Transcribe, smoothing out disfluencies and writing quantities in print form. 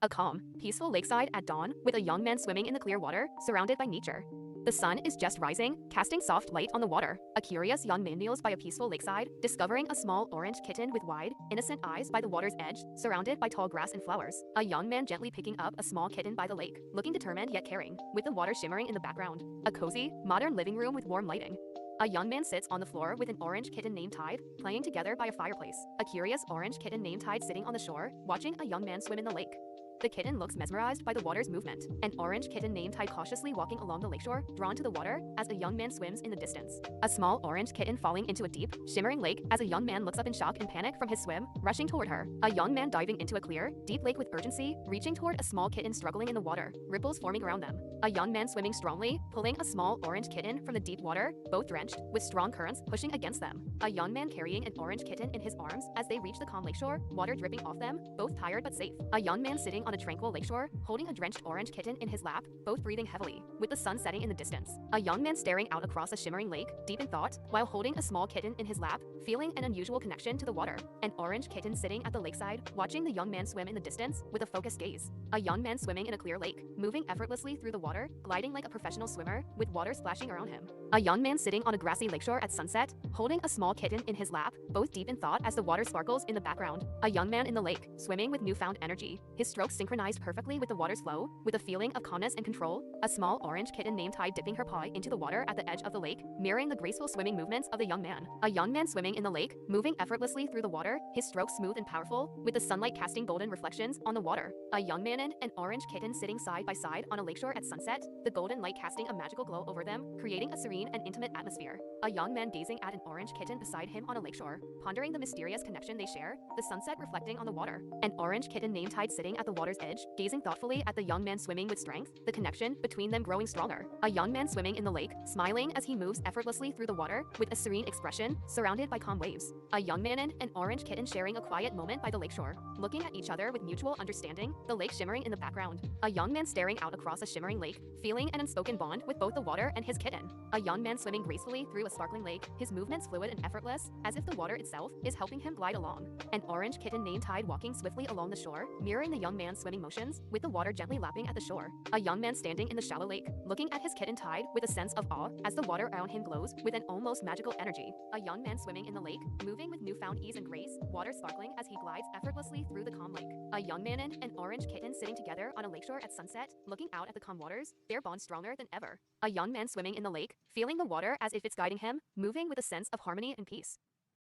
A calm, peaceful lakeside at dawn with a young man swimming in the clear water, surrounded by nature. The sun is just rising, casting soft light on the water. A curious young man kneels by a peaceful lakeside, discovering a small orange kitten with wide, innocent eyes by the water's edge, surrounded by tall grass and flowers. A young man gently picking up a small kitten by the lake, looking determined yet caring, with the water shimmering in the background. A cozy, modern living room with warm lighting. A young man sits on the floor with an orange kitten named Tide, playing together by a fireplace. A curious orange kitten named Tide sitting on the shore, watching a young man swim in the lake. The kitten looks mesmerized by the water's movement. An orange kitten named Tide cautiously walking along the lakeshore, drawn to the water as a young man swims in the distance. A small orange kitten falling into a deep, shimmering lake as a young man looks up in shock and panic from his swim, rushing toward her. A young man diving into a clear, deep lake with urgency, reaching toward a small kitten struggling in the water, ripples forming around them. A young man swimming strongly, pulling a small orange kitten from the deep water, both drenched, with strong currents pushing against them. A young man carrying an orange kitten in his arms as they reach the calm lakeshore, water dripping off them, both tired but safe. A young man sitting on a tranquil lakeshore, holding a drenched orange kitten in his lap, both breathing heavily, with the sun setting in the distance. A young man staring out across a shimmering lake, deep in thought, while holding a small kitten in his lap, feeling an unusual connection to the water. An orange kitten sitting at the lakeside, watching the young man swim in the distance, with a focused gaze. A young man swimming in a clear lake, moving effortlessly through the water, gliding like a professional swimmer, with water splashing around him. A young man sitting on a grassy lakeshore at sunset, holding a small kitten in his lap, both deep in thought as the water sparkles in the background. A young man in the lake, swimming with newfound energy, his strokes synchronized perfectly with the water's flow, with a feeling of calmness and control. A small orange kitten named Tide dipping her paw into the water at the edge of the lake, mirroring the graceful swimming movements of the young man. A young man swimming in the lake, moving effortlessly through the water, his strokes smooth and powerful, with the sunlight casting golden reflections on the water. A young man and an orange kitten sitting side by side on a lakeshore at sunset, the golden light casting a magical glow over them, creating a serene and intimate atmosphere. A young man gazing at an orange kitten beside him on a lakeshore, pondering the mysterious connection they share, the sunset reflecting on the water. An orange kitten named Tide sitting at the water's edge, gazing thoughtfully at the young man swimming with strength, the connection between them growing stronger. A young man swimming in the lake, smiling as he moves effortlessly through the water, with a serene expression, surrounded by calm waves. A young man and an orange kitten sharing a quiet moment by the lakeshore, looking at each other with mutual understanding, the lake shimmering in the background. A young man staring out across a shimmering lake, feeling an unspoken bond with both the water and his kitten. A young man swimming gracefully through a sparkling lake, his movements fluid and effortless, as if the water itself is helping him glide along. An orange kitten named Tide walking swiftly along the shore, mirroring the young man's swimming motions, with the water gently lapping at the shore. A young man standing in the shallow lake, looking at his kitten Tide with a sense of awe as the water around him glows with an almost magical energy. A young man swimming in the lake, moving with newfound ease and grace, water sparkling as he glides effortlessly through the calm lake. A young man and an orange kitten sitting together on a lakeshore at sunset, looking out at the calm waters, their bond stronger than ever. A young man swimming in the lake, feeling the water as if it's guiding him, moving with a sense of harmony and peace.